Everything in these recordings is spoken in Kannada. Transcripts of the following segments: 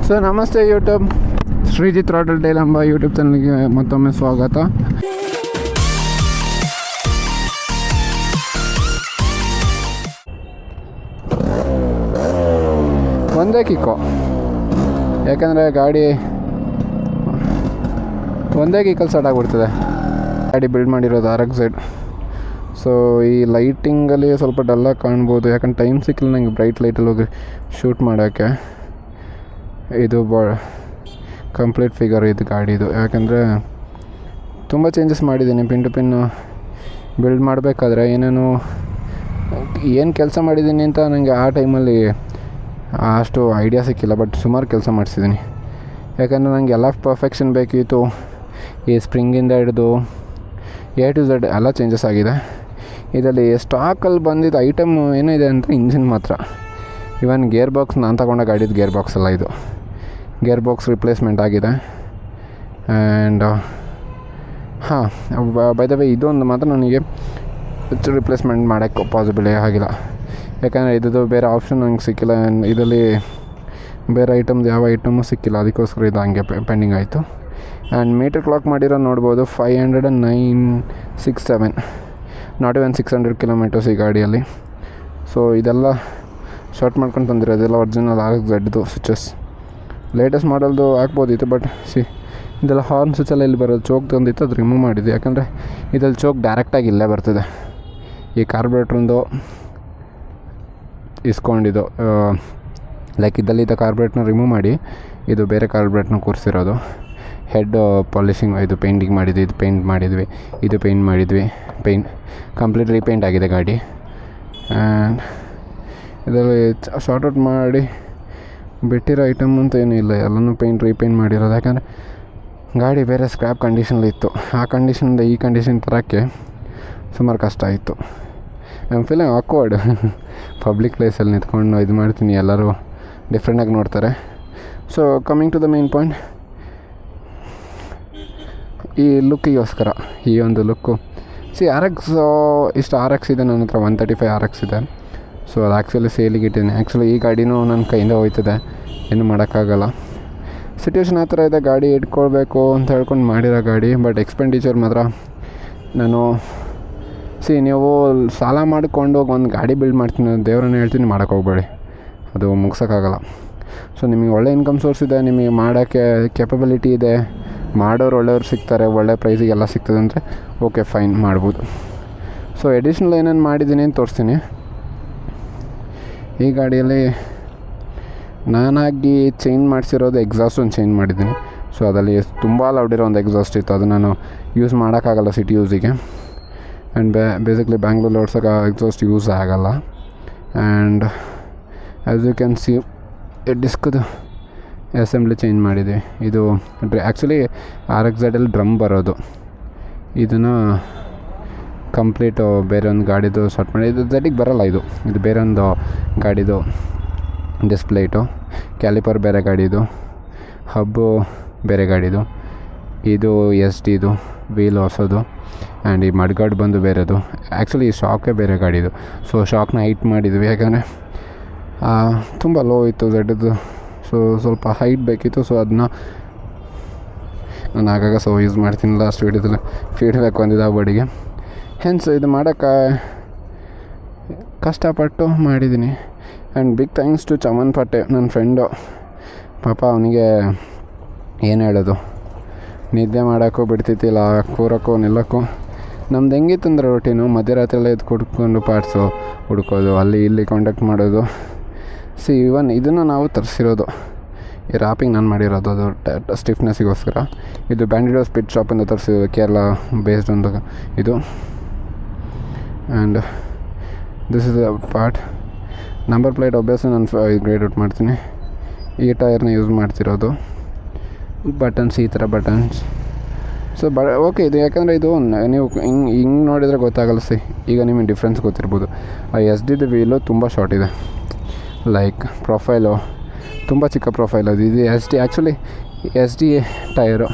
ಸೊ ನಮಸ್ತೆ ಯೂಟ್ಯೂಬ್, ಶ್ರೀಜಿತ್ ರಾಟಲ್ ಟೈಲ್ ಎಂಬ ಯೂಟ್ಯೂಬ್ ಚಾನಲ್ಗೆ ಮತ್ತೊಮ್ಮೆ ಸ್ವಾಗತ. ಒಂದೇ ಕಿಕ್ಕು, ಯಾಕಂದರೆ ಗಾಡಿ ಒಂದೇ ಕಿಕ್ಕಲ್ಲಿ ಸ್ಟಾರ್ಟ್ ಆಗಿಬಿಡ್ತದೆ. ಗಾಡಿ ಬಿಲ್ಡ್ ಮಾಡಿರೋದು RX. ಸೊ ಈ ಲೈಟಿಂಗಲ್ಲಿ ಸ್ವಲ್ಪ ಡಲ್ಲಾಗಿ ಕಾಣ್ಬೋದು, ಯಾಕಂದ್ರೆ ಟೈಮ್ ಸಿಕ್ಕಿಲ್ಲ ನನಗೆ ಬ್ರೈಟ್ ಲೈಟಲ್ಲಿ ಹೋಗಿ ಶೂಟ್ ಮಾಡೋಕ್ಕೆ. ಇದು ಕಂಪ್ಲೀಟ್ ಫಿಗರ್ ಇದು ಗಾಡಿದು, ಯಾಕಂದರೆ ತುಂಬ ಚೇಂಜಸ್ ಮಾಡಿದ್ದೀನಿ. ಪಿನ್ ಟು ಪಿನ್ ಬಿಲ್ಡ್ ಮಾಡಬೇಕಾದ್ರೆ ಏನು ಕೆಲಸ ಮಾಡಿದ್ದೀನಿ ಅಂತ ನನಗೆ ಆ ಟೈಮಲ್ಲಿ ಅಷ್ಟು ಐಡಿಯಾ ಸಿಕ್ಕಿಲ್ಲ. ಬಟ್ ಸುಮಾರು ಕೆಲಸ ಮಾಡಿಸಿದ್ದೀನಿ, ಯಾಕಂದರೆ ನನಗೆ ಎಲ್ಲ ಪರ್ಫೆಕ್ಷನ್ ಬೇಕಿತ್ತು. ಈ ಸ್ಪ್ರಿಂಗಿಂದ ಹಿಡಿದು A to Z ಎಲ್ಲ ಚೇಂಜಸ್ ಆಗಿದೆ. ಇದರಲ್ಲಿ ಸ್ಟಾಕಲ್ಲಿ ಬಂದಿದ್ದು ಐಟಮ್ ಏನಿದೆ ಅಂದರೆ ಇಂಜಿನ್ ಮಾತ್ರ. ಇವನ್ ಗೇರ್ ಬಾಕ್ಸ್ ನಾನು ತಗೊಂಡ ಗಾಡಿದು ಗೇರ್ ಬಾಕ್ಸ್ ಅಲ್ಲ, ಇದು ಗೇರ್ ಬಾಕ್ಸ್ ರಿಪ್ಲೇಸ್ಮೆಂಟ್ ಆಗಿದೆ. ಆ್ಯಂಡ್ ಬೈ ದ ವೇ ಇದೊಂದು ಮಾತ್ರ ನನಗೆ ರಿಪ್ಲೇಸ್ಮೆಂಟ್ ಮಾಡೋಕ್ಕೆ ಪಾಸಿಬಲ್ ಆಗಿಲ್ಲ, ಯಾಕಂದರೆ ಇದ್ದು ಬೇರೆ ಆಪ್ಷನ್ ನಂಗೆ ಸಿಕ್ಕಿಲ್ಲ. ಇದರಲ್ಲಿ ಬೇರೆ ಐಟಮ್ದು ಯಾವ ಐಟಮು ಸಿಕ್ಕಿಲ್ಲ, ಅದಕ್ಕೋಸ್ಕರ ಇದು ಹಂಗೆ ಪೆಂಡಿಂಗ್ ಆಯಿತು. ಆ್ಯಂಡ್ ಮೀಟರ್ ಕ್ಲಾಕ್ ಮಾಡಿರೋ ನೋಡ್ಬೋದು 509.67, ನಾಟ್ ಇವನ್ 600 ಕಿಲೋಮೀಟರ್ಸ್ ಈ ಗಾಡಿಯಲ್ಲಿ. ಸೊ ಇದೆಲ್ಲ ಶಾರ್ಟ್ ಮಾಡ್ಕೊಂಡು ತಂದಿರೋದು, ಇದೆಲ್ಲ ಒರಿಜಿನಲ್ RX ಸ್ವಿಚಸ್. ಲೇಟೆಸ್ಟ್ ಮಾಡಲ್ದು ಹಾಕ್ಬೋದಿತ್ತು, ಬಟ್ ಇದೆಲ್ಲ ಹಾರ್ನ್ ಸ್ವಿಚೆಲ್ಲ ಇಲ್ಲಿ ಬರೋದು. ಚೋಕ್ ತಂದಿತ್ತು, ಅದು ರಿಮೂವ್ ಮಾಡಿದ್ವಿ, ಯಾಕಂದರೆ ಇದರಲ್ಲಿ ಚೋಕ್ ಡೈರೆಕ್ಟಾಗಿ ಇಲ್ಲೇ ಬರ್ತದೆ. ಈ ಕಾರ್ಬೋರೇಟ್ರಂದು ಇಸ್ಕೊಂಡಿದ್ದು, ಲೈಕ್ ಇದಲ್ಲಿದ್ದ ಕಾರ್ಬೋರೇಟ್ನ ರಿಮೂವ್ ಮಾಡಿ ಇದು ಬೇರೆ ಕಾರ್ಬೋರೇಟ್ನ ಕೂರಿಸಿರೋದು. ಹೆಡ್ ಪಾಲಿಷಿಂಗ್, ಇದು ಪೇಂಟಿಂಗ್ ಮಾಡಿದ್ವಿ, ಇದು ಪೇಂಟ್ ಮಾಡಿದ್ವಿ, ಇದು ಪೇಂಟ್ ಮಾಡಿದ್ವಿ. ಕಂಪ್ಲೀಟ್ ರೀಪೇಂಟ್ ಆಗಿದೆ ಗಾಡಿ. ಆ್ಯಂಡ್ ಇದರಲ್ಲಿ ಶಾರ್ಟ್ಔಟ್ ಮಾಡಿ ಬಿಟ್ಟಿರೋ ಐಟಮ್ ಅಂತ ಏನೂ ಇಲ್ಲ, ಎಲ್ಲನೂ ರೀಪೇಂಟ್ ಮಾಡಿರೋದು. ಯಾಕಂದರೆ ಗಾಡಿ ಬೇರೆ ಸ್ಕ್ರ್ಯಾಪ್ ಕಂಡೀಷನಲ್ಲಿತ್ತು. ಆ ಕಂಡೀಷನಿಂದ ಈ ಕಂಡೀಷನ್ ತರೋಕ್ಕೆ ಸುಮಾರು ಕಷ್ಟ ಆಯಿತು. I am feeling awkward. Public ಪ್ಲೇಸಲ್ಲಿ ನಿಂತ್ಕೊಂಡು ಇದು ಮಾಡ್ತೀನಿ, ಎಲ್ಲರೂ ಡಿಫ್ರೆಂಟಾಗಿ ನೋಡ್ತಾರೆ. So coming to the main point, ಈ ಲುಕ್ಕಿಗೋಸ್ಕರ ಈ ಒಂದು ಲುಕ್ಕು. RX ಇಷ್ಟು RX ಇದೆ ನನ್ನ ಹತ್ರ, 135 RX ಇದೆ. ಸೊ ಅದು ಆ್ಯಕ್ಚುಲಿ ಸೇಲಿಗೆ ಇಟ್ಟಿದ್ದೀನಿ. ಆ್ಯಕ್ಚುಲಿ ಈ ಗಾಡಿನೂ ನನ್ನ ಕೈಯಿಂದ ಹೋಯ್ತದೆ, ಏನು ಮಾಡೋಕ್ಕಾಗಲ್ಲ. ಸಿಚುವೇಶನ್ ಆ ಥರ ಇದೆ, ಗಾಡಿ ಇಟ್ಕೊಳ್ಬೇಕು ಅಂತ ಹೇಳ್ಕೊಂಡು ಮಾಡಿರೋ ಗಾಡಿ. ಬಟ್ ಎಕ್ಸ್ಪೆಂಡಿಚರ್ ಮಾತ್ರ ನಾನು ನೀವು ಸಾಲ ಮಾಡಿಕೊಂಡು ಒಂದು ಗಾಡಿ ಬಿಲ್ಡ್ ಮಾಡ್ತೀನಿ, ದೇವ್ರನ್ನ ಹೇಳ್ತೀನಿ, ಮಾಡೋಕ್ಕೆ ಹೋಗ್ಬೇಡಿ, ಅದು ಮುಗ್ಸೋಕ್ಕಾಗಲ್ಲ. ಸೊ ನಿಮಗೆ ಒಳ್ಳೆ ಇನ್ಕಮ್ ಸೋರ್ಸ್ ಇದೆ, ನಿಮಗೆ ಮಾಡೋಕ್ಕೆ ಕೆಪಬಿಲಿಟಿ ಇದೆ, ಮಾಡೋರು ಒಳ್ಳೆಯವ್ರು ಸಿಗ್ತಾರೆ, ಒಳ್ಳೆ ಪ್ರೈಸಿಗೆಲ್ಲ ಸಿಗ್ತದೆ ಅಂದರೆ ಓಕೆ ಫೈನ್ ಮಾಡ್ಬೋದು. ಸೊ ಎಡಿಷ್ನಲ್ ಏನೇನು ಮಾಡಿದ್ದೀನಿ ಅಂತ ತೋರಿಸ್ತೀನಿ. ಈ ಗಾಡಿಯಲ್ಲಿ ನಾನಾಗಿ ಚೇಂಜ್ ಮಾಡಿಸಿರೋದು ಎಕ್ಸಾಸ್ಟ್ ಒಂದು ಚೇಂಜ್ ಮಾಡಿದ್ದೀನಿ. ಸೊ ಅದರಲ್ಲಿ ತುಂಬ ಲೌಡಿರೋ ಒಂದು ಎಕ್ಸಾಸ್ಟ್ ಇತ್ತು, ಅದು ನಾನು ಯೂಸ್ ಮಾಡೋಕ್ಕಾಗಲ್ಲ ಸಿಟಿ ಯೂಸಿಗೆ. ಆ್ಯಂಡ್ ಬೇಸಿಕ್ಲಿ ಬ್ಯಾಂಗ್ಳೂರಲ್ಲಿ ಓಡ್ಸೋಕೆ ಎಕ್ಸಾಸ್ಟ್ ಯೂಸ್ ಆಗೋಲ್ಲ. And as you can see ಡಿಸ್ಕ್ದು ಅಸೆಂಬ್ಲಿ ಚೇಂಜ್ ಮಾಡಿದ್ವಿ. ಇದು ಆ್ಯಕ್ಚುಲಿ RX ಡ್ರಮ್ ಬರೋದು, ಇದನ್ನು ಕಂಪ್ಲೀಟು ಬೇರೆ ಒಂದು ಗಾಡಿದು ಶಾರ್ಟ್ ಮಾಡಿ. ಇದು Z ಬರೋಲ್ಲ, ಇದು ಬೇರೆ ಒಂದು ಗಾಡಿದು ಡಿಸ್ಪ್ಲೇಟು. ಕ್ಯಾಲಿಪರ್ ಬೇರೆ ಗಾಡಿದು, ಹಬ್ಬು ಬೇರೆ ಗಾಡಿದು, ಇದು SD ವೀಲ್ ಹೊಸದು. ಆ್ಯಂಡ್ ಈ ಮಡ್ಗಾರ್ಡ್ ಬಂದು ಬೇರೆದು. ಆ್ಯಕ್ಚುಲಿ ಈ ಶಾಕೇ ಬೇರೆ ಗಾಡಿದು. ಸೊ ಶಾಕ್ನ ಹೈಟ್ ಮಾಡಿದ್ವಿ, ಯಾಕಂದರೆ ತುಂಬ ಲೋ ಇತ್ತು Z. ಸೊ ಸ್ವಲ್ಪ ಹೈಟ್ ಬೇಕಿತ್ತು. ಸೊ ಅದನ್ನ ನಾನು ಆಗಾಗ ಯೂಸ್ ಮಾಡ್ತೀನಿ. ಲಾಸ್ಟ್ ವೀಡಿಯೋದಲ್ಲಿ ಫೀಡ್ಬ್ಯಾಕ್ ಬಂದಿದ್ದು ಆ ಬಾಡಿಗೆ. ಹೆನ್ಸ್ ಇದು ಮಾಡೋಕ್ಕೆ ಕಷ್ಟಪಟ್ಟು ಮಾಡಿದ್ದೀನಿ. And big thanks to Chaman Patte, ನನ್ನ ಫ್ರೆಂಡು. ಪಾಪ ಅವನಿಗೆ ಏನು ಹೇಳೋದು, ನಿದ್ದೆ ಮಾಡೋಕ್ಕೂ ಬಿಡ್ತಿದ್ದಿಲ್ಲ, ಕೂರೋಕ್ಕೂ ನಿಲ್ಲೋಕ್ಕೂ. ನಮ್ದು ಹೆಂಗಿತ್ತಂದ್ರೆ ರೊಟೀನು, ಮಧ್ಯರಾತ್ರಿಯೆಲ್ಲ ಎದ್ದು ಕುಡ್ಕೊಂಡು ಪಾರ್ಟ್ಸು ಹುಡ್ಕೋದು, ಅಲ್ಲಿ ಇಲ್ಲಿ ಕಾಂಟ್ಯಾಕ್ಟ್ ಮಾಡೋದು. ಇವನ್ ಇದನ್ನು ನಾವು ತರಿಸಿರೋದು, ಈ ರ್ಯಾಪಿಂಗ್ ನಾನು ಮಾಡಿರೋದು, ಅದು ಸ್ಟಿಫ್ನೆಸ್ಸಿಗೋಸ್ಕರ. ಇದು ಬ್ಯಾಂಡಿಡೋ ಸ್ಪಿಟ್ ಶಾಪಿಂದ ತರಿಸಿರೋದು, ಕೇರಳ ಬೇಸ್ಡ್ ಒಂದು ಇದು. And this is a part. Number plate obviously ನಾನು ಗ್ರೇಡ್ ಔಟ್ ಮಾಡ್ತೀನಿ. ಈ ಟೈರ್ನ ಯೂಸ್ ಮಾಡ್ತಿರೋದು. ಬಟನ್ಸ್, ಈ ಥರ ಬಟನ್ಸ್. ಸೊ ಓಕೆ, ಇದು ಯಾಕಂದರೆ ಇದು ನೀವು ಹಿಂಗೆ ನೋಡಿದರೆ ಗೊತ್ತಾಗಲ್ಲ. ಈಗ ನಿಮಗೆ ಡಿಫ್ರೆನ್ಸ್ ಗೊತ್ತಿರ್ಬೋದು. ಆ SD ವೀಲು ತುಂಬ ಶಾರ್ಟ್ ಇದೆ, ಲೈಕ್ ಪ್ರೊಫೈಲು ತುಂಬ ಚಿಕ್ಕ ಪ್ರೊಫೈಲ್. ಇದು SD actually SD tyre,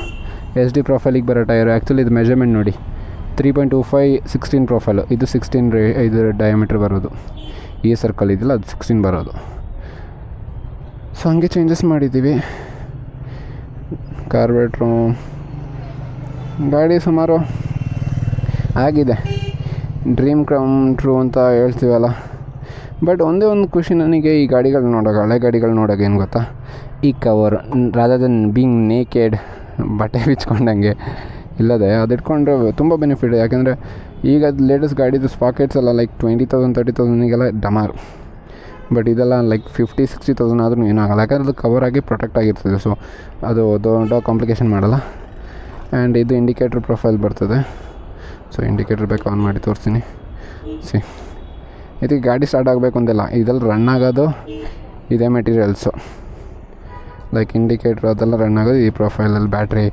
SD ಪ್ರೊಫೈಲಿಗೆ ಬರೋ ಟೈರು. ಆ್ಯಕ್ಚುಲಿ ಇದು ಮೆಜರ್ಮೆಂಟ್ ನೋಡಿ, 3.25 16 ಪ್ರೊಫೈಲು. ಇದು 16 ಇದು ಡಯಾಮೀಟ್ರ್ ಬರೋದು. ಈ ಸರ್ಕಲ್ ಇದೆಯಲ್ಲ, ಅದು 16 ಬರೋದು. ಸೊ ಹಂಗೆ ಚೇಂಜಸ್ ಮಾಡಿದ್ದೀವಿ. ಕಾರ್ಬೇಟ್ರು ಗಾಡಿ ಸುಮಾರು ಆಗಿದೆ, ಡ್ರೀಮ್ ಕಮ್ ಟ್ರೂ ಅಂತ ಹೇಳ್ತೀವಲ್ಲ. ಬಟ್ ಒಂದೇ ಒಂದು ಖುಷಿ ನನಗೆ ಈ ಗಾಡಿಗಳು ನೋಡೋಕೆ, ಹಳೆ ಗಾಡಿಗಳು ನೋಡೋಕೆ ಏನು ಗೊತ್ತಾ, ಈ cover rather then being naked, ಬಟ್ಟೆ ಬಿಚ್ಕೊಂಡಂಗೆ ಇಲ್ಲದೆ ಅದು ಇಟ್ಕೊಂಡ್ರೆ ತುಂಬ ಬೆನಿಫಿಟ್. ಯಾಕೆಂದರೆ ಈಗ ಅದು ಲೇಟೆಸ್ಟ್ ಗಾಡಿದು ಸ್ಪಾಕೆಟ್ಸ್ ಎಲ್ಲ ಲೈಕ್ 20,000 30,000 ಡಮಾರ್. ಬಟ್ ಇದೆಲ್ಲ ಲೈಕ್ 50,000 60,000 ಆದ್ರೂ ಏನಾಗಲ್ಲ, ಯಾಕಂದರೆ ಅದು ಕವರ್ ಆಗಿ ಪ್ರೊಟೆಕ್ಟ್ ಆಗಿರ್ತದೆ. ಸೊ ಅದು ದೊಡ್ಡ ಕಾಂಪ್ಲಿಕೇಶನ್ ಮಾಡಲ್ಲ. ಆ್ಯಂಡ್ ಇದು ಇಂಡಿಕೇಟ್ರ್ ಪ್ರೊಫೈಲ್ ಬರ್ತದೆ. ಸೊ ಇಂಡಿಕೇಟ್ರ್ ಬೇಕು ಆನ್ ಮಾಡಿ ತೋರಿಸ್ತೀನಿ. ಇದಕ್ಕೆ ಗಾಡಿ ಸ್ಟಾರ್ಟ್ ಆಗಬೇಕು ಅಂತಿಲ್ಲ, ಇದೆಲ್ಲ ರನ್ ಆಗೋದು ಇದೇ ಮೆಟೀರಿಯಲ್ಸು. ಲೈಕ್ ಇಂಡಿಕೇಟ್ರ್ ಅದೆಲ್ಲ ರನ್ ಆಗೋದು ಈ ಪ್ರೊಫೈಲಲ್ಲಿ, ಬ್ಯಾಟ್ರಿ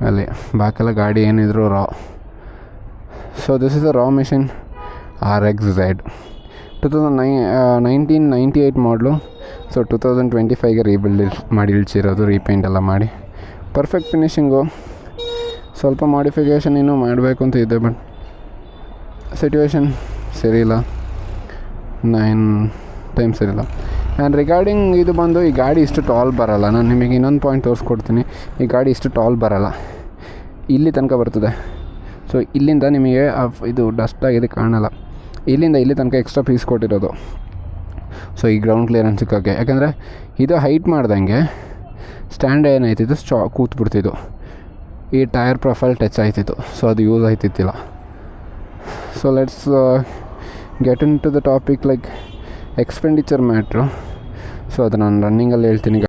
ಅಲ್ಲಿ ಬಾಕೆಲ್ಲ ಗಾಡಿ ಏನಿದ್ರು raw. So this is a raw machine RXZ 1998 ಮಾಡಲು. ಸೊ 2025ಗೆ ರೀಬಿಲ್ಡ್ ಮಾಡಿ ಇಳಿಸಿರೋದು, ರೀಪೇಂಟ್ ಎಲ್ಲ ಮಾಡಿ ಪರ್ಫೆಕ್ಟ್ ಫಿನಿಷಿಂಗು. ಸ್ವಲ್ಪ ಮಾಡಿಫಿಕೇಷನ್ ಇನ್ನೂ ಮಾಡಬೇಕು ಅಂತ ಇದೆ, ಬಟ್ ಸಿಚುವೇಶನ್ ಸರಿಯಿಲ್ಲ, 9 ಟೈಮ್ ಸರಿಯಿಲ್ಲ. ಆ್ಯಂಡ್ ರಿಗಾರ್ಡಿಂಗ್ ಇದು ಬಂದು, ಈ ಗಾಡಿ ಇಷ್ಟು ಟಾಲ್ ಬರೋಲ್ಲ. ನಾನು ನಿಮಗೆ ಇನ್ನೊಂದು ಪಾಯಿಂಟ್ ತೋರಿಸ್ಕೊಡ್ತೀನಿ. ಈ ಗಾಡಿ ಇಷ್ಟು ಟಾಲ್ ಬರೋಲ್ಲ, ಇಲ್ಲಿ ತನಕ ಬರ್ತದೆ. ಸೊ ಇಲ್ಲಿಂದ ನಿಮಗೆ ಇದು ಡಸ್ಟ್ ಆಗಿದೆ ಕಾಣಲ್ಲ, ಇಲ್ಲಿಂದ ಇಲ್ಲಿ ತನಕ ಎಕ್ಸ್ಟ್ರಾ ಪೀಸ್ ಕೊಟ್ಟಿರೋದು. ಸೊ ಈ ಗ್ರೌಂಡ್ ಕ್ಲಿಯರೆನ್ಸ್ ಸಿಕ್ಕೋಕ್ಕೆ, ಯಾಕಂದರೆ ಇದು ಹೈಟ್ ಮಾಡ್ದಂಗೆ ಸ್ಟ್ಯಾಂಡ್ ಏನಾಯ್ತಿತ್ತು ಕೂತ್ಬಿಡ್ತಿದ್ದು, ಈ ಟೈರ್ ಪ್ರೊಫೈಲ್ ಟಚ್ ಆಯ್ತಿತ್ತು. ಸೊ ಅದು ಯೂಸ್ ಆಯ್ತಿತ್ತಿಲ್ಲ. So let's get into the topic like expenditure matter. So ಅದು ನಾನು ರನ್ನಿಂಗಲ್ಲಿ ಹೇಳ್ತೀನಿ.